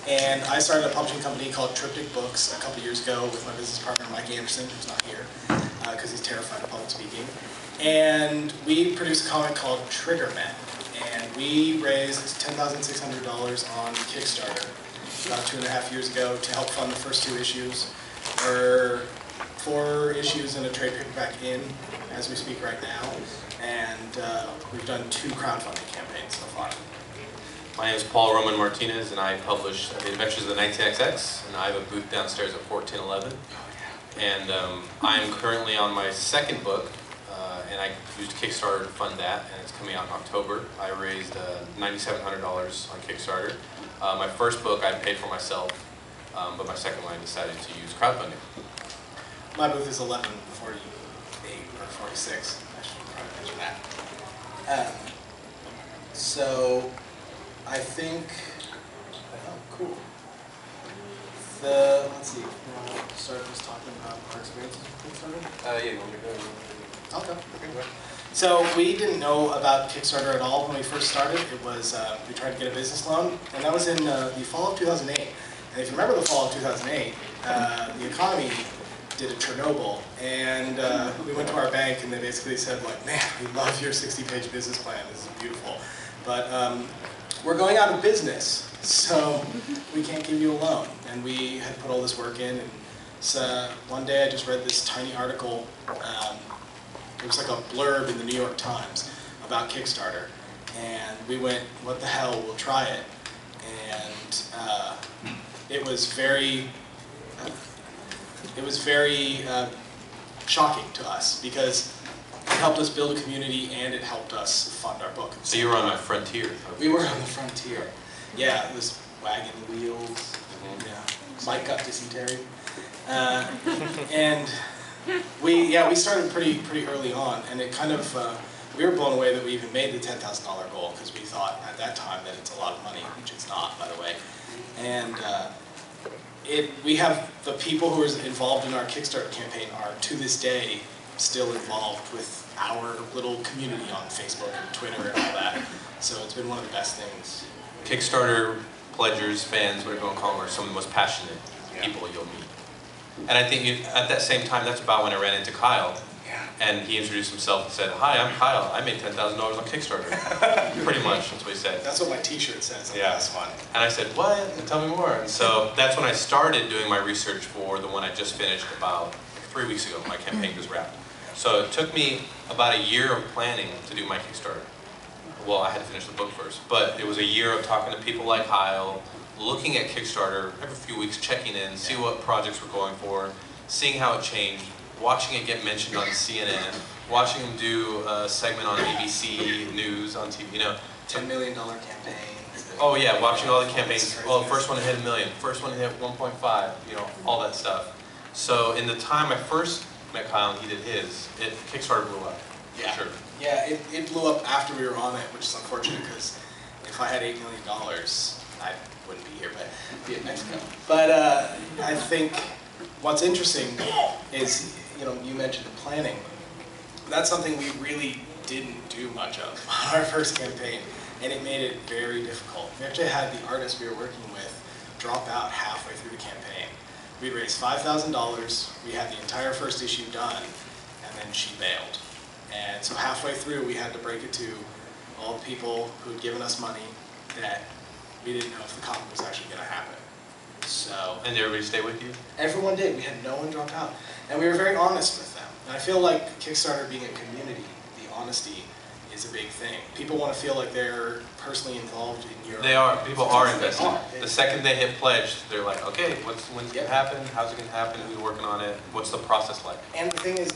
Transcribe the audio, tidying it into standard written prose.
And I started a publishing company called Triptych Books a couple years ago with my business partner, Mike Anderson, who's not here, because he's terrified of public speaking. And we produced a comic called Trigger Men. And we raised $10,600 on Kickstarter about 2.5 years ago to help fund the first 2 issues. We're 4 issues in a trade paperback in as we speak right now. And we've done 2 crowdfunding campaigns so far. My name is Paul Roman Martinez, and I publish The Adventures of the 19XX, and I have a booth downstairs at 1411. And I'm currently on my 2nd book, and I used Kickstarter to fund that, and it's coming out in October. I raised $9,700 on Kickstarter. My first book I paid for myself, but my second one I decided to use crowdfunding. My booth is 1148 or 46. I should probably mention that. So I think, oh, cool. Let's see, you want to start just talking about our experiences with Kickstarter? Yeah, you want me to go? Okay. So we didn't know about Kickstarter at all when we first started. It was, we tried to get a business loan, and that was in the fall of 2008. And if you remember the fall of 2008, the economy did a Chernobyl, and we went to our bank and they basically said, like, man, we love your 60-page business plan, this is beautiful. But we're going out of business, so we can't give you a loan. And we had put all this work in, and so one day I just read this tiny article. It was like a blurb in the New York Times about Kickstarter. And we went, what the hell, we'll try it. And it was very shocking to us because it helped us build a community and it helped us fund our book. So you were on the frontier. We were on the frontier. Yeah, it was wagon wheels. Yeah, Mike got dysentery. And we started pretty early on, and it kind of we were blown away that we even made the $10,000 goal because we thought at that time that it's a lot of money, which it's not, by the way. And we have the people who are involved in our Kickstarter campaign are to this day still involved with our little community on Facebook and Twitter and all that. So it's been one of the best things. Kickstarter pledgers, fans, whatever you want to call them, are some of the most passionate people you'll meet. And I think at that same time, that's about when I ran into Kyle. Yeah. And he introduced himself and said, "Hi, I'm Kyle. I made $10,000 on Kickstarter." Pretty much, that's what he said. That's what my t-shirt says. Yeah. That's fun. And I said, "What? Tell me more." And so that's when I started doing my research for the one I just finished about 3 weeks ago. My campaign just wrapped. So it took me about a year of planning to do my Kickstarter. Well, I had to finish the book first. But it was a year of talking to people like Kyle, looking at Kickstarter every few weeks, checking in, see what projects we're going for, seeing how it changed, watching it get mentioned on CNN, watching them do a segment on ABC News on TV, you know. $10 million campaigns. Oh yeah, watching all the campaigns. Well, the first one to hit 1 million, first one to hit 1.5, you know, all that stuff. So in the time I first met Kyle and he did his, Kickstarter blew up. Yeah. Sure. Yeah, it blew up after we were on it, which is unfortunate because if I had $8 million, I wouldn't be here, but I'd be in Mexico. But I think what's interesting is, you know, you mentioned planning. That's something we really didn't do much of on our first campaign, and it made it very difficult. We actually had the artist we were working with drop out halfway through the campaign. We raised $5,000, we had the entire first issue done, and then she bailed. And so halfway through, we had to break it to all the people who had given us money that we didn't know if the comic was actually going to happen. So, And did everybody stay with you? Everyone did. We had no one drop out. And we were very honest with them. And I feel like Kickstarter being a community, the honesty is a big thing. People want to feel like they're personally involved in your... They are. People are invested. They are. The second they hit pledge, they're like, okay, when's it going to happen? How's it going to happen? Who's working on it? What's the process like? And the thing is,